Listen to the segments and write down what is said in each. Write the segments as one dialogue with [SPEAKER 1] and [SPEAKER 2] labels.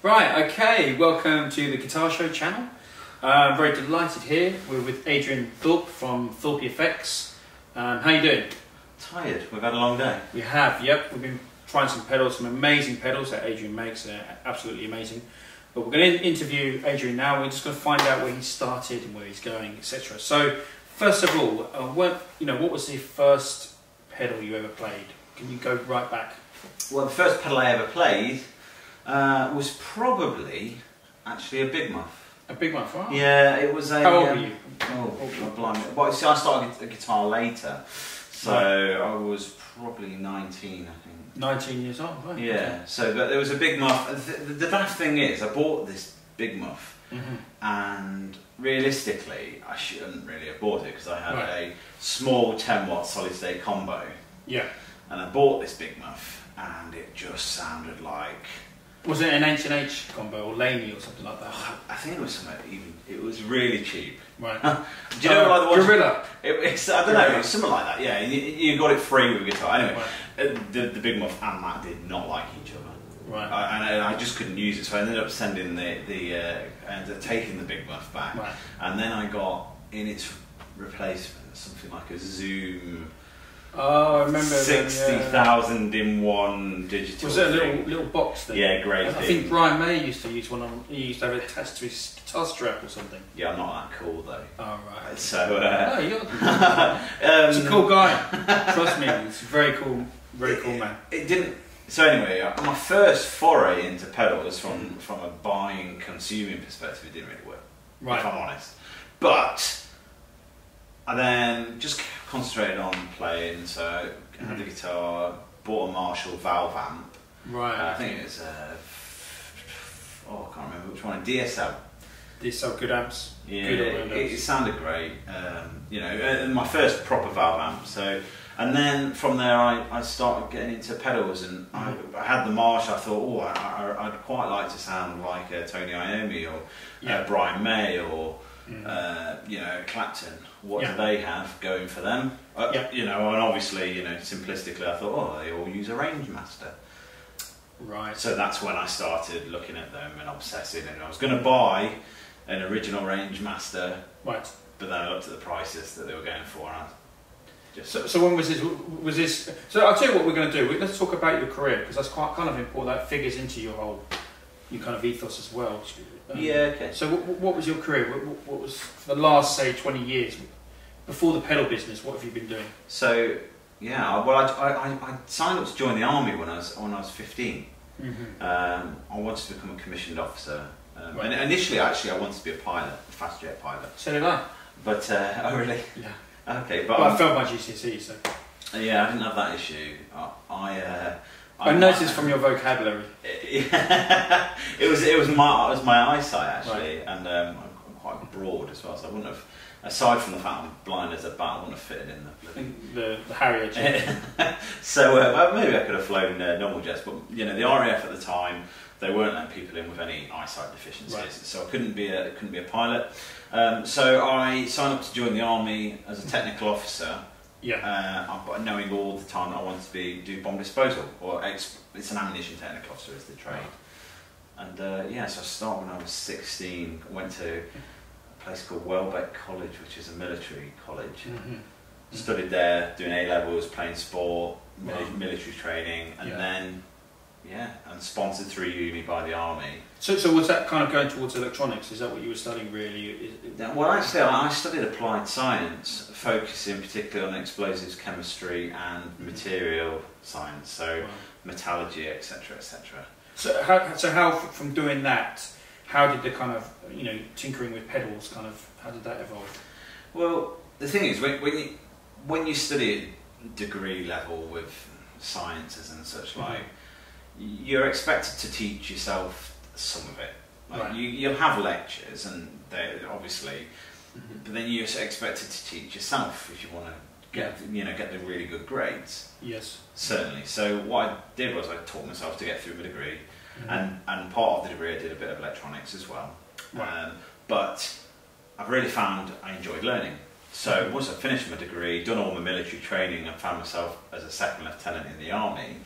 [SPEAKER 1] Right, okay, welcome to the Guitar Show channel. I'm very delighted here. We're with Adrian Thorpe from ThorpyFX. How you doing?
[SPEAKER 2] Tired. We've had a long day.
[SPEAKER 1] We have, yep. We've been trying some pedals, some amazing pedals that Adrian makes. They're absolutely amazing. But we're going to interview Adrian now. We're just going to find out where he started and where he's going, etc. So, first of all, what was the first pedal you ever played? Can you go right back?
[SPEAKER 2] Well, the first pedal I ever played was probably actually a Big Muff.
[SPEAKER 1] A Big Muff, wow.
[SPEAKER 2] Yeah, it was a...
[SPEAKER 1] How old were you?
[SPEAKER 2] Oh, blimey. Well, see, I started a guitar later, so right. I was probably 19, I think.
[SPEAKER 1] 19 years old, right?
[SPEAKER 2] Yeah,
[SPEAKER 1] okay.
[SPEAKER 2] so but there was a Big Muff. The daft thing is, I bought this Big Muff, and realistically, I shouldn't really have bought it because I had a small 10-watt solid-state combo. Yeah. And I bought this Big Muff, and it just sounded like...
[SPEAKER 1] Was it an H&H combo or Laney or something like that?
[SPEAKER 2] I think it was something even. It was really cheap.
[SPEAKER 1] Right.
[SPEAKER 2] Do you know like the one?
[SPEAKER 1] Gorilla.
[SPEAKER 2] It's I don't know. It was something like that. Yeah, you got it free with a guitar. Anyway, the Big Muff and that did not like each other. Right. And I just couldn't use it, so I ended up sending taking the Big Muff back, and then I got in its replacement something like a Zoom.
[SPEAKER 1] Oh, I remember
[SPEAKER 2] 60,000 in one digital.
[SPEAKER 1] Was it a little box thing?
[SPEAKER 2] Yeah, great.
[SPEAKER 1] I think Brian May used to use one. He used to have it attached to his guitar strap or something.
[SPEAKER 2] Yeah, I'm not that cool though.
[SPEAKER 1] Oh right.
[SPEAKER 2] So.
[SPEAKER 1] No, you're. He's a cool guy. Trust me, he's a very cool man.
[SPEAKER 2] It didn't. So anyway, my first foray into pedals from a buying, consuming perspective, it didn't really work. Right. If I'm honest, but. I then just concentrated on playing, so I had the guitar, bought a Marshall valve amp. Right. I think it was I can't remember which one. DSL.
[SPEAKER 1] DSL, good amps.
[SPEAKER 2] Yeah, it sounded great. My first proper valve amp. So, and then from there I started getting into pedals, and I had the Marshall. I thought, I'd quite like to sound like Tony Iommi or Brian May or. Clapton, what do they have going for them? And obviously, simplistically, I thought, they all use a Range Master. Right. So that's when I started looking at them and obsessing, and I was going to buy an original Range Master, but then I looked at the prices that they were going for, and I just...
[SPEAKER 1] So when was this? So I'll tell you what we're going to do. Let's talk about your career, because that's kind of important. That figures into your kind of ethos as well.
[SPEAKER 2] Okay.
[SPEAKER 1] So what was your career? What was for the last, say, 20 years before the pedal business? What have you been doing?
[SPEAKER 2] So I signed up to join the army when I was 15. I wanted to become a commissioned officer, and initially, actually, I wanted to be a pilot, a fast jet pilot.
[SPEAKER 1] So did I.
[SPEAKER 2] But oh really?
[SPEAKER 1] Yeah.
[SPEAKER 2] Okay, but
[SPEAKER 1] I failed my GCSE, so.
[SPEAKER 2] Yeah, I didn't have that issue.
[SPEAKER 1] I noticed from your vocabulary.
[SPEAKER 2] it was my eyesight actually, and I'm quite broad as well, so I wouldn't have. Aside from the fact I'm blind as a bat, I wouldn't have fitted in
[SPEAKER 1] the Harrier jet.
[SPEAKER 2] So maybe I could have flown normal jets, but the RAF at the time, they weren't letting people in with any eyesight deficiencies, so I couldn't be a pilot. So I signed up to join the army as a technical officer. But knowing all the time I wanted to do bomb disposal, or it's an ammunition technical officer is the trade. And so I started when I was 16. Went to a place called Welbeck College, which is a military college. Studied there, doing A-levels, playing sport, military trailing, and then and sponsored through uni by the army.
[SPEAKER 1] So was that kind of going towards electronics? Is that what you were studying really?
[SPEAKER 2] Well, actually, I studied applied science, focusing particularly on explosives chemistry and material science, so metallurgy, etc., etc. So
[SPEAKER 1] how from doing that, how did the kind of tinkering with pedals how did that evolve?
[SPEAKER 2] Well, the thing is, when you study at degree level with sciences and such like. You're expected to teach yourself some of it. You'll have lectures, and they obviously, but then you're expected to teach yourself if you want to get the really good grades. Yes, certainly. So what I did was I taught myself to get through my degree, and part of the degree I did a bit of electronics as well. But I've really found I enjoyed learning. So once I finished my degree, done all my military training, and found myself as a second lieutenant in the army,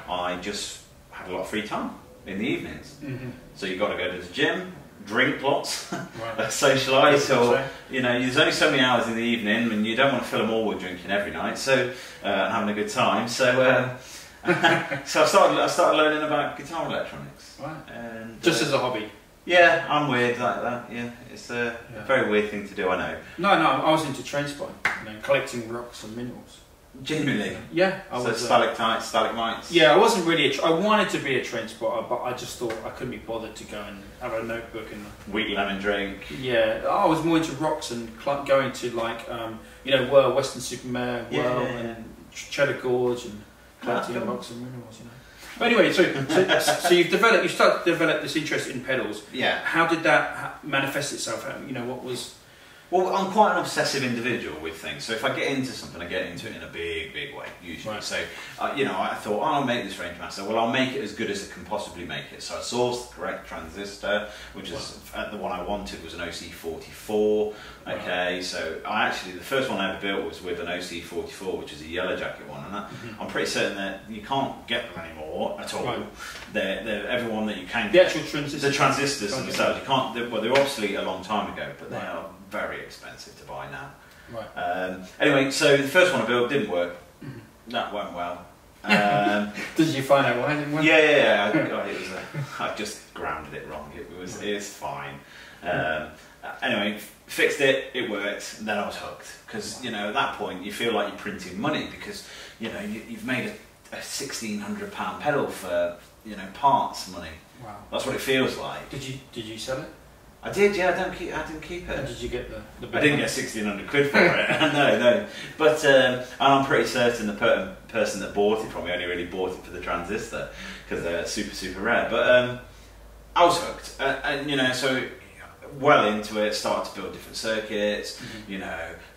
[SPEAKER 2] I just had a lot of free time. in the evenings.
[SPEAKER 1] Mm-hmm.
[SPEAKER 2] So you've got to go to the gym, drink lots,
[SPEAKER 1] Right.
[SPEAKER 2] socialise, or you know, there's only so many hours in the evening, and you don't want to fill them all with drinking every night. So and having a good time. So so I started learning about guitar electronics.
[SPEAKER 1] Right.
[SPEAKER 2] And,
[SPEAKER 1] Just as a hobby.
[SPEAKER 2] Yeah, I'm weird like that. Yeah, it's a very weird thing to do. I know.
[SPEAKER 1] No, I was into train spotting, collecting rocks and minerals.
[SPEAKER 2] Genuinely.
[SPEAKER 1] Yeah,
[SPEAKER 2] I was. Stalactites, stalagmites.
[SPEAKER 1] Yeah, I wasn't really. I wanted to be a train spotter, but I just thought I couldn't be bothered to go and have a notebook and.
[SPEAKER 2] Wheat lemon drink.
[SPEAKER 1] Yeah, I was more into rocks and going to Whirl, Western Supermare, Whirl, and Cheddar Gorge, and collecting rocks and minerals. But anyway, so you started to develop this interest in pedals.
[SPEAKER 2] Yeah.
[SPEAKER 1] How did that manifest itself? What was?
[SPEAKER 2] Well, I'm quite an obsessive individual with things, so if I get into something, I get into it in a big, big way, usually. Right. So, I thought, I'll make this range master. Well, I'll make it as good as it can possibly make it. So I sourced the correct transistor, which is the one I wanted was an OC44. Okay, so the first one I ever built was with an OC44, which is a yellow jacket one, and I'm pretty certain that you can't get them anymore at all. Right. They're everyone that you can get.
[SPEAKER 1] The actual transistors.
[SPEAKER 2] The transistors themselves, you can't. They were obsolete a long time ago, but they are very expensive to buy now.
[SPEAKER 1] Right.
[SPEAKER 2] Anyway, so the first one I built didn't work. That went well.
[SPEAKER 1] Did you find out why it didn't work?
[SPEAKER 2] Yeah. I just grounded it wrong. It's fine. Anyway, fixed it. It worked. And then I was hooked because at that point you feel like you're printing money because you've made a £1,600 pedal for parts money.
[SPEAKER 1] Wow.
[SPEAKER 2] That's what it feels like.
[SPEAKER 1] Did you sell it?
[SPEAKER 2] I did, yeah. I didn't keep it.
[SPEAKER 1] And did you get the
[SPEAKER 2] I didn't get 1,600 quid for it. No. But and I'm pretty certain the person that bought it from me only really bought it for the transistor because they're super, super rare. But I was hooked, and so well into it. Started to build different circuits.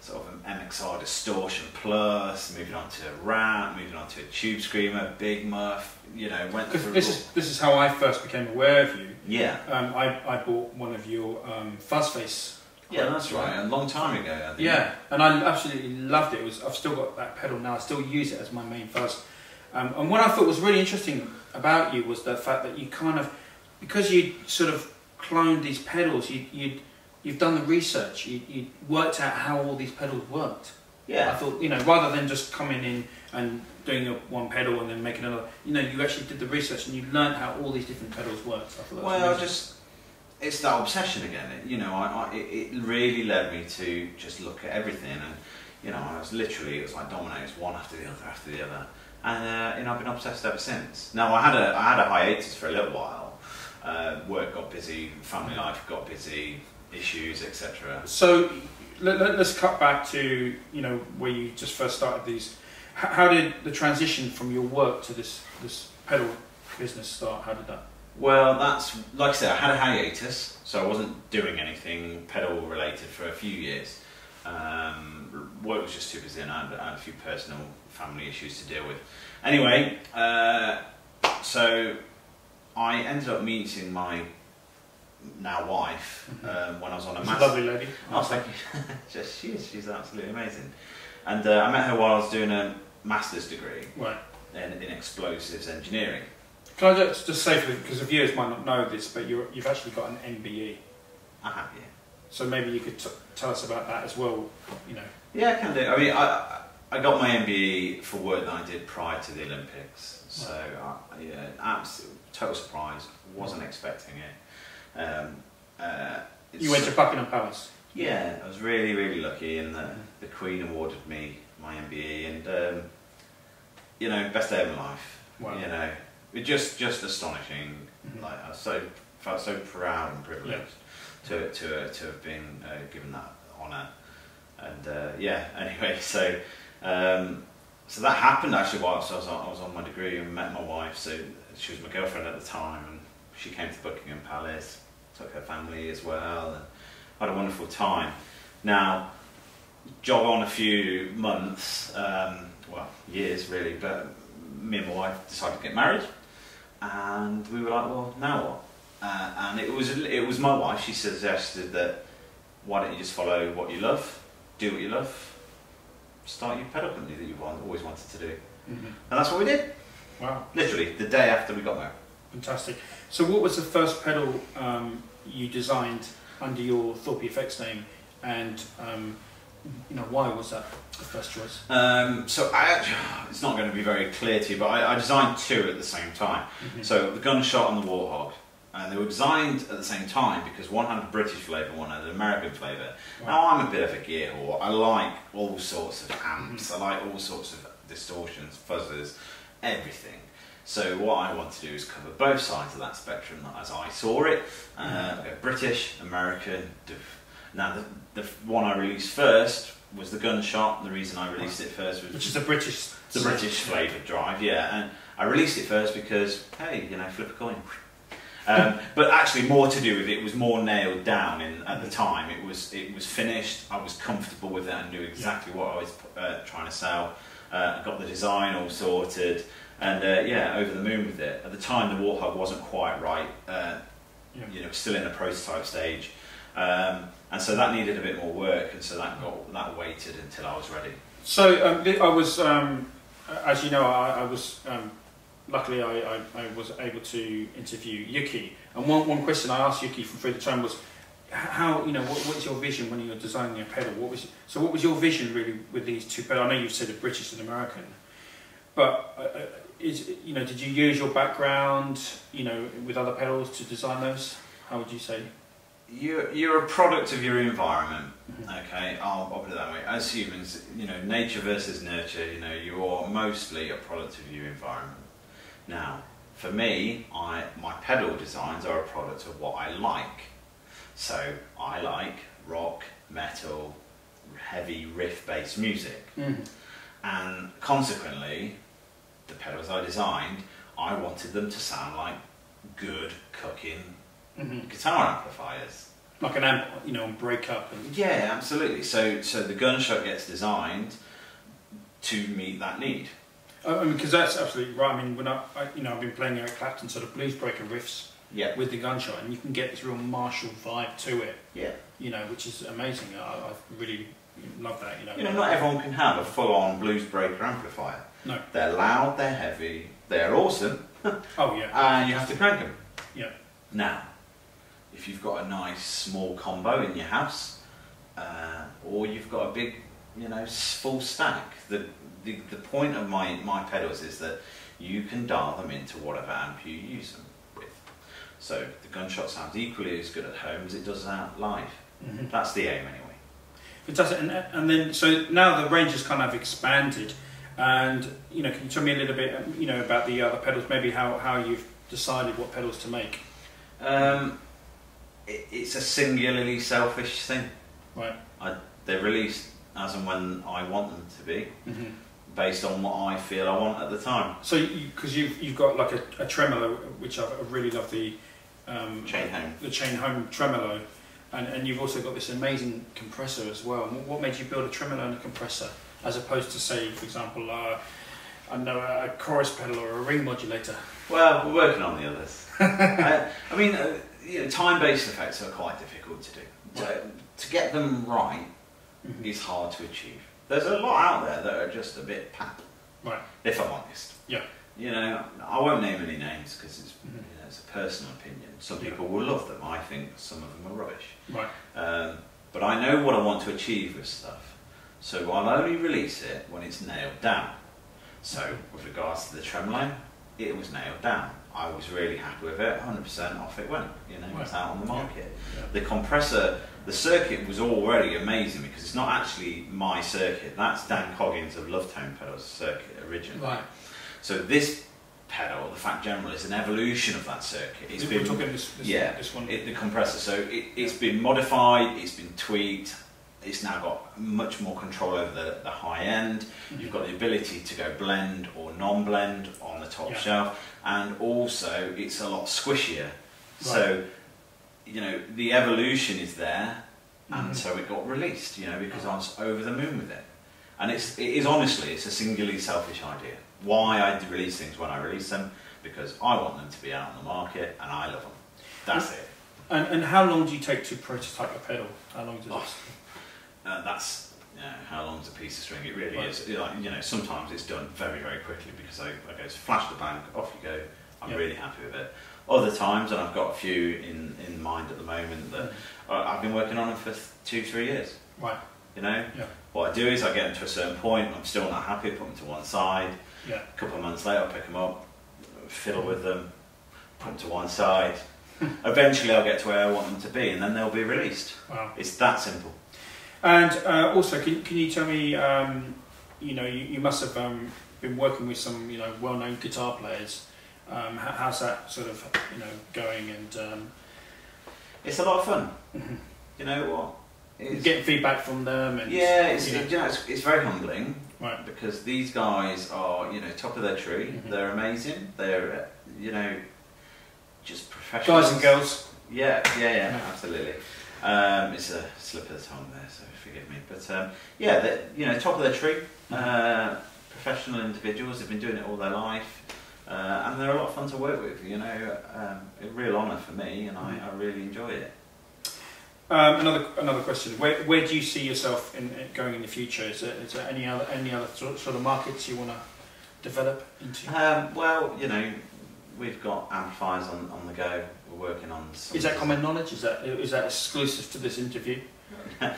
[SPEAKER 2] Sort of an MXR distortion plus, moving on to a ramp, moving on to a tube screamer, big muff. Went through.
[SPEAKER 1] This is how I first became aware of you.
[SPEAKER 2] Yeah.
[SPEAKER 1] I bought one of your fuzz face.
[SPEAKER 2] Yeah, that's right. A long time ago, I think.
[SPEAKER 1] Yeah, and I absolutely loved it. I've still got that pedal now. I still use it as my main fuzz. And what I thought was really interesting about you was the fact that you because you sort of cloned these pedals, you've done the research. You worked out how all these pedals worked.
[SPEAKER 2] Yeah.
[SPEAKER 1] I thought, rather than just coming in and doing one pedal and then making another, you actually did the research and you learned how all these different pedals worked. I thought
[SPEAKER 2] it's that obsession again. It really led me to just look at everything, and I was literally, it was like dominoes, one after the other, and I've been obsessed ever since. Now I had a hiatus for a little while. Work got busy, family life got busy, issues, etc.
[SPEAKER 1] So let's cut back to where you just first started these. How did the transition from your work to this pedal business start? How did that?
[SPEAKER 2] Well, that's like I said, I had a hiatus, so I wasn't doing anything pedal related for a few years. Work was just too busy, and I had a few personal family issues to deal with. Anyway, so I ended up meeting my now wife when I was on a master's.
[SPEAKER 1] Lovely lady.
[SPEAKER 2] Oh, thank you. She's absolutely amazing. And I met her while I was doing a master's degree in explosives engineering.
[SPEAKER 1] Can I just say, because the viewers might not know this, but you've actually got an MBE.
[SPEAKER 2] I have, yeah.
[SPEAKER 1] So maybe you could tell us about that as well.
[SPEAKER 2] Yeah, I can do. I mean, I got my MBE for work that I did prior to the Olympics. So absolute total surprise. Wasn't expecting it.
[SPEAKER 1] You went to Buckingham Palace.
[SPEAKER 2] Yeah, I was really, really lucky, and the Queen awarded me my MBE, and best day of my life.
[SPEAKER 1] Wow.
[SPEAKER 2] It just astonishing. Like I felt so proud and privileged to have been given that honour, and anyway, so that happened actually whilst I was on my degree and met my wife. So she was my girlfriend at the time, and she came to Buckingham Palace, took her family as well, and had a wonderful time. Now, jog on a few months, years really, but me and my wife decided to get married, and we were like, well, now what? And it was my wife. She suggested that why don't you just follow what you love, do what you love, start your pedal company that you've always wanted to do, and that's what we did.
[SPEAKER 1] Wow!
[SPEAKER 2] Literally the day after we got married.
[SPEAKER 1] Fantastic. So what was the first pedal you designed under your ThorpyFX name, and why was that the first choice?
[SPEAKER 2] So it's not going to be very clear to you, but I designed two at the same time. So the Gunshot and the Warthog, and they were designed at the same time because one had a British flavour, one had an American flavour. Right. Now I'm a bit of a gear whore. I like all sorts of amps, I like all sorts of distortions, fuzzers, everything. So what I want to do is cover both sides of that spectrum as I saw it. British, American. Now the one I released first was the Gunshot. The reason I released it first was...
[SPEAKER 1] Which is the British
[SPEAKER 2] flavoured drive, yeah. And I released it first because, hey, flip a coin. But actually more to do with it was more nailed down at the time. It was finished, I was comfortable with it, I knew exactly what I was trying to sell. I got the design all sorted, and over the moon with it. At the time the Warthog wasn't quite right, still in the prototype stage. And so that needed a bit more work, and so that waited until I was ready. So
[SPEAKER 1] I was, as you know, I was luckily I was able to interview Yuki, and one question I asked Yuki from Through the Tone was, how what is your vision when you're designing a pedal? What was your vision really with these two pedals? I know you've said a British and American, but did you use your background with other pedals to design those? How would you say?
[SPEAKER 2] You're a product of your environment, okay? I'll put it that way. As humans, nature versus nurture, you are mostly a product of your environment. Now, for me, my pedal designs are a product of what I like. So, I like rock, metal, heavy riff-based music. And consequently, the pedals I designed, I wanted them to sound like good, cooking guitar amplifiers.
[SPEAKER 1] Like an amp, on breakup.
[SPEAKER 2] Yeah, absolutely. So the Gunshot gets designed to meet that need.
[SPEAKER 1] Because that's absolutely right. I mean, when I've been playing Eric Clapton sort of blues breaker riffs with the Gunshot, and you can get this real Marshall vibe to it. Yeah. Which is amazing. I really love that.
[SPEAKER 2] Not everyone can have a full-on blues breaker amplifier.
[SPEAKER 1] No.
[SPEAKER 2] They're loud. They're heavy. They're awesome.
[SPEAKER 1] Oh yeah.
[SPEAKER 2] And you have to crank them.
[SPEAKER 1] Yeah.
[SPEAKER 2] Now, if you've got a nice small combo in your house, or you've got a big, full stack, the point of my pedals is that you can dial them into whatever amp you use them with. So the Gunshot sounds equally as good at home as it does out live. That's the aim anyway.
[SPEAKER 1] Fantastic. And then so now the range has kind of expanded, and can you tell me a little bit about the other pedals, maybe how you've decided what pedals to make?
[SPEAKER 2] It's a singularly selfish thing.
[SPEAKER 1] Right.
[SPEAKER 2] They're released as and when I want them to be, based on what I feel I want at the time.
[SPEAKER 1] So, because you've got like a tremolo, which I really love, the chain home tremolo, and you've also got this amazing compressor as well. What made you build a tremolo and a compressor, as opposed to, say, for example, a chorus pedal or a ring modulator?
[SPEAKER 2] Well, we're working on the others. Time-based effects are quite difficult to do. Right. To get them right is hard to achieve. There's a lot out there that are just a bit pap. Right. If I'm honest.
[SPEAKER 1] Yeah.
[SPEAKER 2] I won't name any names because it's a personal opinion. Some people will love them. I think some of them are rubbish.
[SPEAKER 1] Right.
[SPEAKER 2] But I know what I want to achieve with stuff, so I'll only release it when it's nailed down. So with regards to the tremolo, it was nailed down. I was really happy with it, 100% off it went, it's out on the market. Yeah. The compressor, the circuit was already amazing because it's not actually my circuit, that's Dan Coggins of Love Tone Pedals circuit originally. Right. So this pedal, the Fat General, is an evolution of that circuit.
[SPEAKER 1] We're talking this one.
[SPEAKER 2] The compressor, so it's been modified, it's been tweaked, it's now got much more control over the high end. You've got the ability to go blend or non-blend on the top shelf, and also it's a lot squishier. Right. So, the evolution is there, and so it got released, because I was over the moon with it. And it is honestly, it's a singularly selfish idea. Why I release things when I release them, because I want them to be out on the market, and I love them. That's it.
[SPEAKER 1] And how long do you take to prototype a pedal? How long does it?
[SPEAKER 2] That's how long's a piece of string. It really is. Sometimes it's done very, very quickly because I go flash the bank, off you go, I'm really happy with it. Other times, and I've got a few in mind at the moment that I've been working on them for 2-3 years.
[SPEAKER 1] Right.
[SPEAKER 2] You know,
[SPEAKER 1] yeah.
[SPEAKER 2] What I do is I get them to a certain point, I'm still not happy, put them to one side.
[SPEAKER 1] Yeah.
[SPEAKER 2] A couple of months later, I'll pick them up, fiddle with them, put them to one side. Eventually, I'll get to where I want them to be, and then they'll be released. Wow. It's that simple.
[SPEAKER 1] And also, can you tell me, you know, you must have been working with some, you know, well-known guitar players. How's that sort of, you know, going? And
[SPEAKER 2] it's a lot of fun. You know what?
[SPEAKER 1] Getting feedback from them. And,
[SPEAKER 2] yeah, it's very humbling.
[SPEAKER 1] Right.
[SPEAKER 2] Because these guys are, you know, top of their tree. They're amazing. They're, you know, just professionals.
[SPEAKER 1] Guys and girls.
[SPEAKER 2] Yeah, absolutely. It's a slip of the tongue there, so forgive me. But yeah, you know, top of their tree. Professional individuals. They've been doing it all their life, and they're a lot of fun to work with. You know, a real honour for me, and I really enjoy it.
[SPEAKER 1] Another question. Where do you see yourself going in the future? Is there any other sort of markets you want to develop into?
[SPEAKER 2] Well, you know, we've got amplifiers on the go. We're working on.
[SPEAKER 1] Is that common knowledge? Is that exclusive to this interview?
[SPEAKER 2] I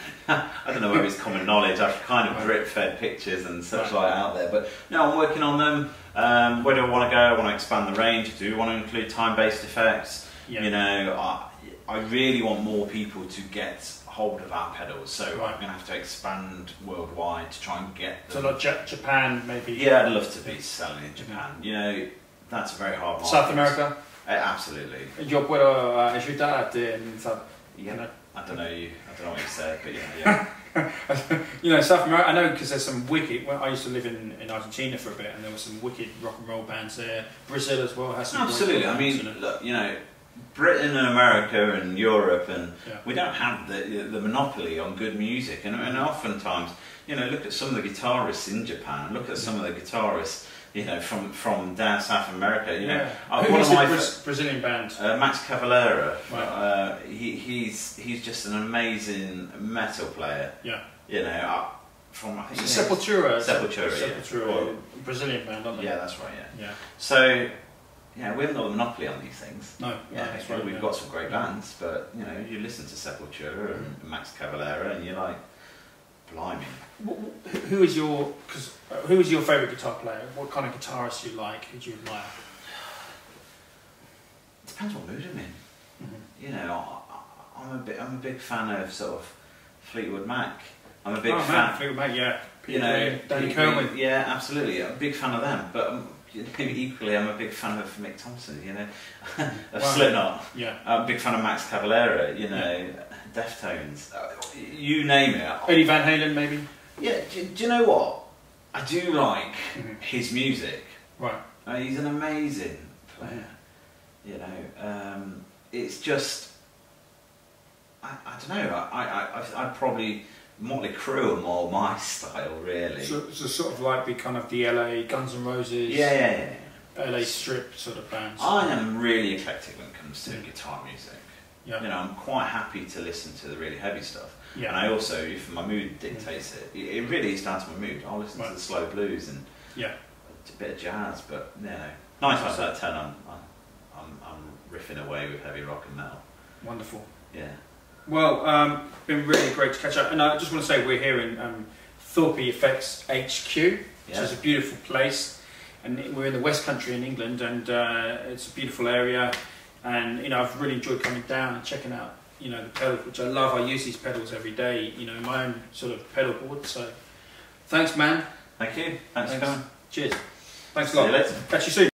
[SPEAKER 2] don't know whether it's common knowledge. I've kind of drip-fed pictures and such like out there, but no, I'm working on them. Where do I want to go? I want to expand the range. I do want to include time-based effects. Yeah. You know, I really want more people to get hold of our pedals, so I'm going to have to expand worldwide to try and get them.
[SPEAKER 1] So like Japan, maybe?
[SPEAKER 2] Yeah, I'd love to be selling in Japan. You know, that's a very hard market.
[SPEAKER 1] South America?
[SPEAKER 2] Absolutely.
[SPEAKER 1] Yo puedo ayudarte en South...
[SPEAKER 2] Yeah, I don't know what you said, but yeah.
[SPEAKER 1] You know, South America, I know because there's some wicked... Well, I used to live in Argentina for a bit, and there were some wicked rock and roll bands there. Brazil as well has some
[SPEAKER 2] absolutely. I mean, look, you know, Britain and America and Europe, and we don't have the monopoly on good music, and oftentimes, you know, look at some of the guitarists in Japan, look at some of the guitarists, you know, from down South America, you know.
[SPEAKER 1] Who's the Brazilian band?
[SPEAKER 2] Max Cavalera.
[SPEAKER 1] Right.
[SPEAKER 2] He's just an amazing metal player.
[SPEAKER 1] Yeah.
[SPEAKER 2] You know, from I think
[SPEAKER 1] Sepultura.
[SPEAKER 2] Sepultura,
[SPEAKER 1] Brazilian band, aren't they?
[SPEAKER 2] Yeah, that's right. Yeah. So. Yeah, we haven't got a monopoly on these things.
[SPEAKER 1] No,
[SPEAKER 2] that's right. We've got some great bands, but you know, you listen to Sepultura and Max Cavalera, and you're like, blimey.
[SPEAKER 1] Who is your favourite guitar player? What kind of guitarist do you like? Who do you admire?
[SPEAKER 2] It depends what mood I'm in. You know, I'm a big fan of sort of Fleetwood Mac. I'm a big fan.
[SPEAKER 1] Fleetwood Mac, yeah.
[SPEAKER 2] You know,
[SPEAKER 1] Danny Kerwin.
[SPEAKER 2] Yeah, absolutely. I'm a big fan of them, but. Equally, I'm a big fan of Mick Thompson, you know, of Slipknot.
[SPEAKER 1] Yeah.
[SPEAKER 2] I'm a big fan of Max Cavalera, you know, Deftones, you name it.
[SPEAKER 1] Eddie Van Halen, maybe?
[SPEAKER 2] Yeah, do you know what? I do like his music.
[SPEAKER 1] Right.
[SPEAKER 2] He's an amazing player, you know. It's just, I don't know, I'd probably... Motley Crue are more my style, really.
[SPEAKER 1] So sort of like the LA Guns N' Roses,
[SPEAKER 2] yeah.
[SPEAKER 1] LA Strip sort of bands.
[SPEAKER 2] I am really eclectic when it comes to guitar music.
[SPEAKER 1] Yeah.
[SPEAKER 2] You know, I'm quite happy to listen to the really heavy stuff.
[SPEAKER 1] Yeah.
[SPEAKER 2] And I also, if my mood dictates it really is down to my mood. I'll listen to the slow blues and a bit of jazz, but you know, 9 times out of 10, I'm riffing away with heavy rock and metal.
[SPEAKER 1] Wonderful.
[SPEAKER 2] Yeah.
[SPEAKER 1] Well, been really great to catch up, and I just want to say we're here in ThorpyFX HQ, which is a beautiful place, and we're in the West Country in England, and it's a beautiful area, and you know, I've really enjoyed coming down and checking out, you know, the pedals, which I love. I use these pedals every day, you know, in my own sort of pedal board. So, thanks, man.
[SPEAKER 2] Thank you. Thanks for coming.
[SPEAKER 1] Cheers. Thanks a lot.
[SPEAKER 2] See you later.
[SPEAKER 1] Catch you soon.